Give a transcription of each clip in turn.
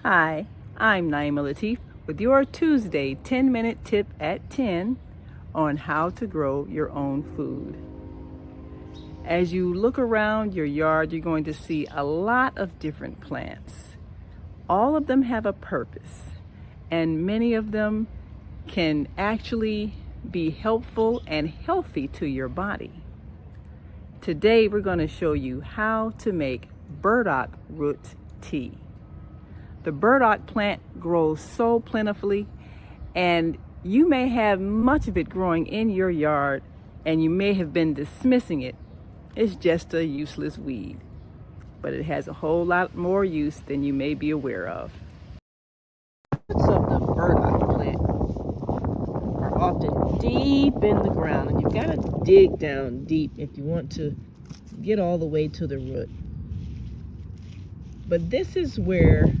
Hi, I'm Naima Latif with your Tuesday 10-minute tip at 10 on how to grow your own food. As you look around your yard, you're going to see a lot of different plants. All of them have a purpose, and many of them can actually be helpful and healthy to your body. Today, we're going to show you how to make burdock root tea. The burdock plant grows so plentifully, and you may have much of it growing in your yard, and you may have been dismissing it. It's just a useless weed, but it has a whole lot more use than you may be aware of. Roots of the burdock plant are often deep in the ground, and you've got to dig down deep if you want to get all the way to the root. But this is where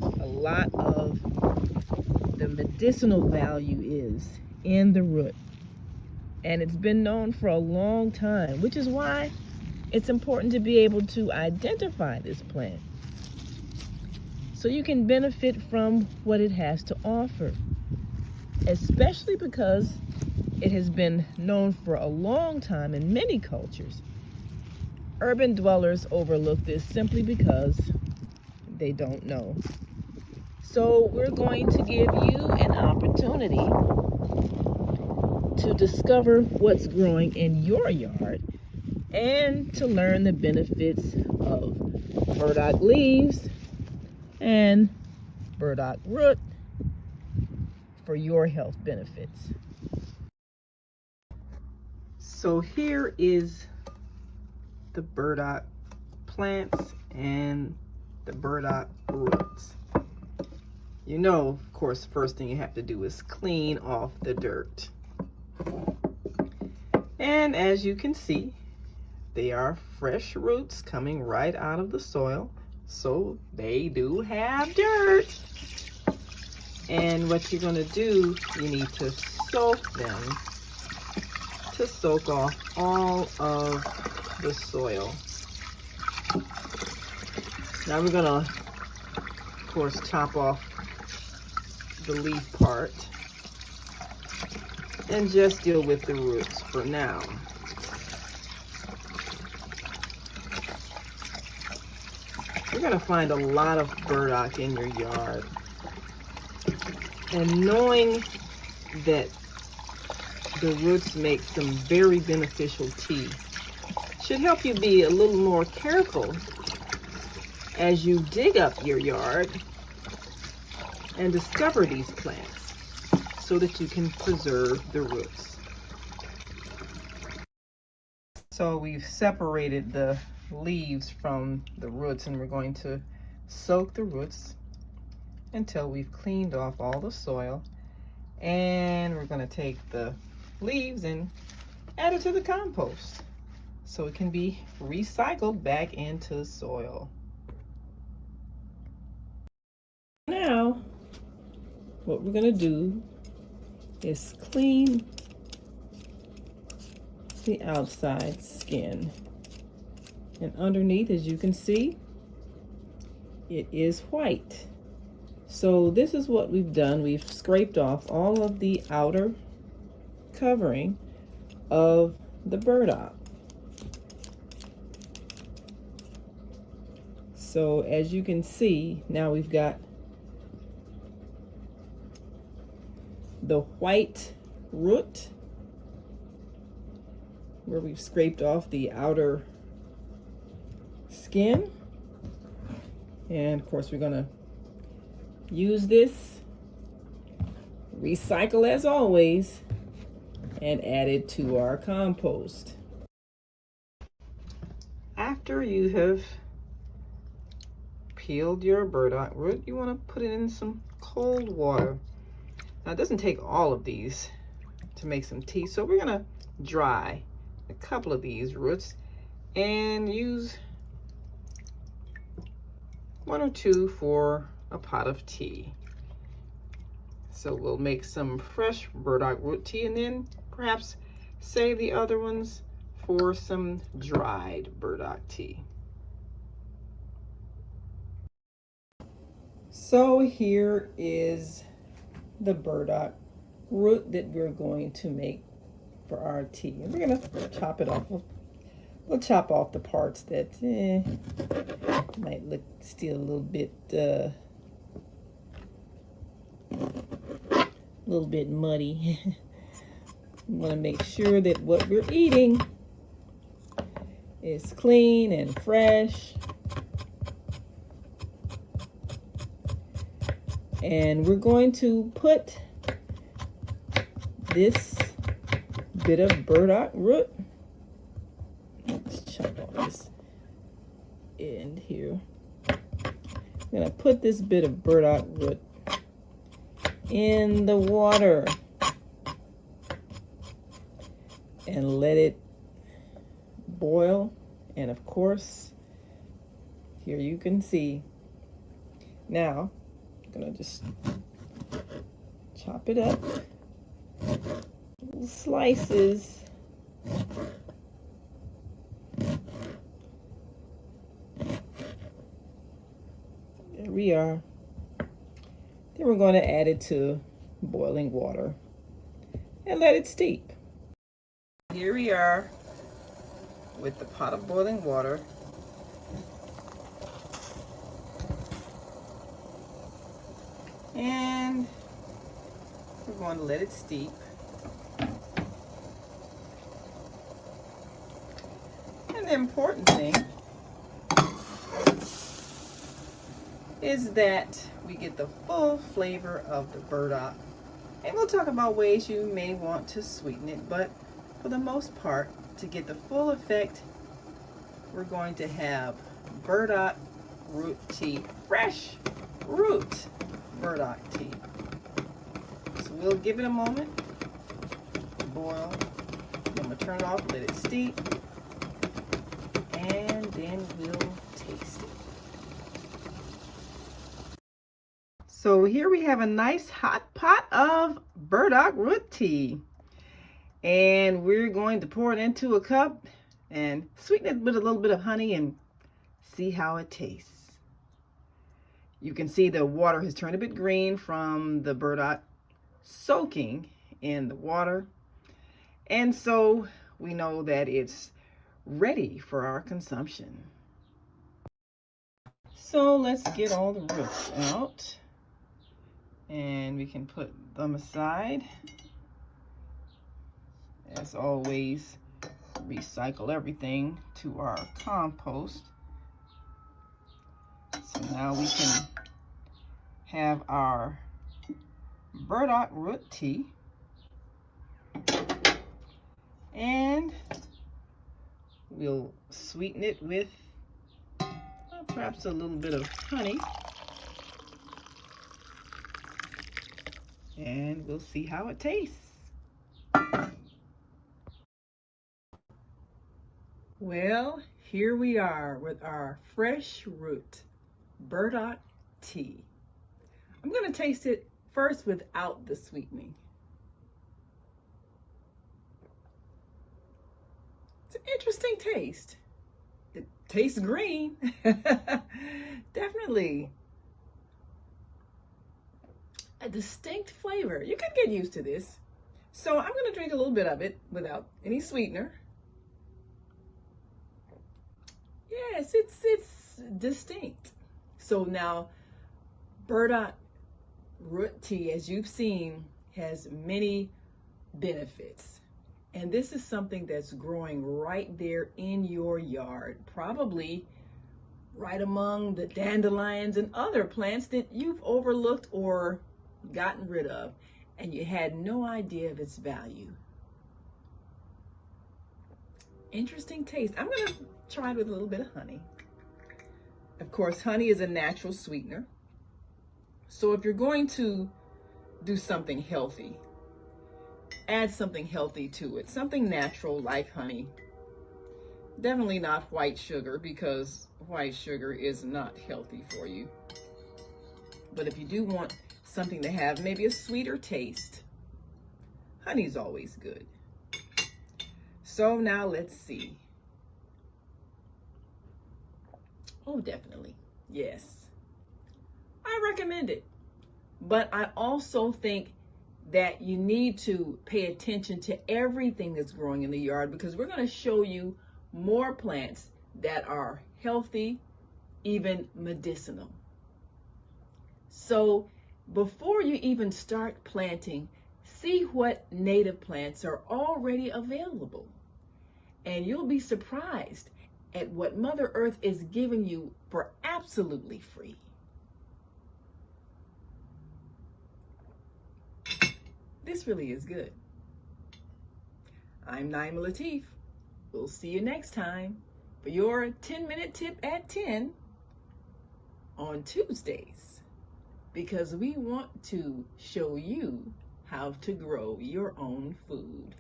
a lot of the medicinal value is in the root, and it's been known for a long time, which is why it's important to be able to identify this plant so you can benefit from what it has to offer, especially because it has been known for a long time in many cultures. Urban dwellers overlook this simply because they don't know. So we're going to give you an opportunity to discover what's growing in your yard and to learn the benefits of burdock leaves and burdock root for your health benefits. So here is the burdock plants and the burdock roots. You know, of course, the first thing you have to do is clean off the dirt. And as you can see, they are fresh roots coming right out of the soil, so they do have dirt. And what you're going to do, you need to soak them to soak off all of the soil. Now we're going to, of course, chop off the leaf part and just deal with the roots for now. You're going to find a lot of burdock in your yard, and knowing that the roots make some very beneficial tea should help you be a little more careful as you dig up your yard and discover these plants so that you can preserve the roots. So we've separated the leaves from the roots, and we're going to soak the roots until we've cleaned off all the soil. And we're going to take the leaves and add it to the compost so it can be recycled back into the soil. Now, what we're going to do is clean the outside skin. And underneath, as you can see, it is white. So this is what we've done. We've scraped off all of the outer covering of the burdock. So as you can see, now we've got the white root where we've scraped off the outer skin. And of course, we're going to use this, recycle as always, and add it to our compost. After you have peeled your burdock root, you want to put it in some cold water. Now, it doesn't take all of these to make some tea, so we're going to dry a couple of these roots and use one or two for a pot of tea. So we'll make some fresh burdock root tea and then perhaps save the other ones for some dried burdock tea. So here is the burdock root that we're going to make for our tea. And we're going to chop it off. We'll chop off the parts that might look still a little bit muddy. We want to make sure that what we're eating is clean and fresh. And we're going to put this bit of burdock root. Let's chop off this end here. I'm going to put this bit of burdock root in the water and let it boil. And of course, here you can see. Now, I'm going to just chop it up. Little slices. There we are. Then we're going to add it to boiling water and let it steep. Here we are with the pot of boiling water. And we're going to let it steep. And the important thing is that we get the full flavor of the burdock. And we'll talk about ways you may want to sweeten it, but for the most part, to get the full effect, we're going to have burdock root tea, fresh root burdock tea. So we'll give it a moment to boil. Then we'll turn it off, let it steep, and then we'll taste it. So here we have a nice hot pot of burdock root tea. And we're going to pour it into a cup and sweeten it with a little bit of honey and see how it tastes. You can see the water has turned a bit green from the burdock soaking in the water. And so we know that it's ready for our consumption. So let's get all the roots out. And we can put them aside. As always, recycle everything to our compost. So now we can have our burdock root tea. And we'll sweeten it with perhaps a little bit of honey. And we'll see how it tastes. Well, here we are with our fresh root burdock tea. I'm going to taste it first without the sweetening. It's an interesting taste. It tastes green. Definitely. A distinct flavor. You can get used to this. So I'm going to drink a little bit of it without any sweetener. Yes, it's distinct. So now, burdock root tea, as you've seen, has many benefits. And this is something that's growing right there in your yard, probably right among the dandelions and other plants that you've overlooked or gotten rid of, and you had no idea of its value. Interesting taste. I'm going to try it with a little bit of honey. Of course, honey is a natural sweetener. So if you're going to do something healthy, add something healthy to it. Something natural like honey. Definitely not white sugar, because white sugar is not healthy for you. But if you do want something to have maybe a sweeter taste, honey's always good. So now let's see. Oh, definitely. Yes. I recommend it. But I also think that you need to pay attention to everything that's growing in the yard, because we're going to show you more plants that are healthy, even medicinal. So before you even start planting, see what native plants are already available. And you'll be surprised at what Mother Earth is giving you for absolutely free. This really is good. I'm Naima Latif. We'll see you next time for your 10-minute tip at 10 on Tuesdays, because we want to show you how to grow your own food.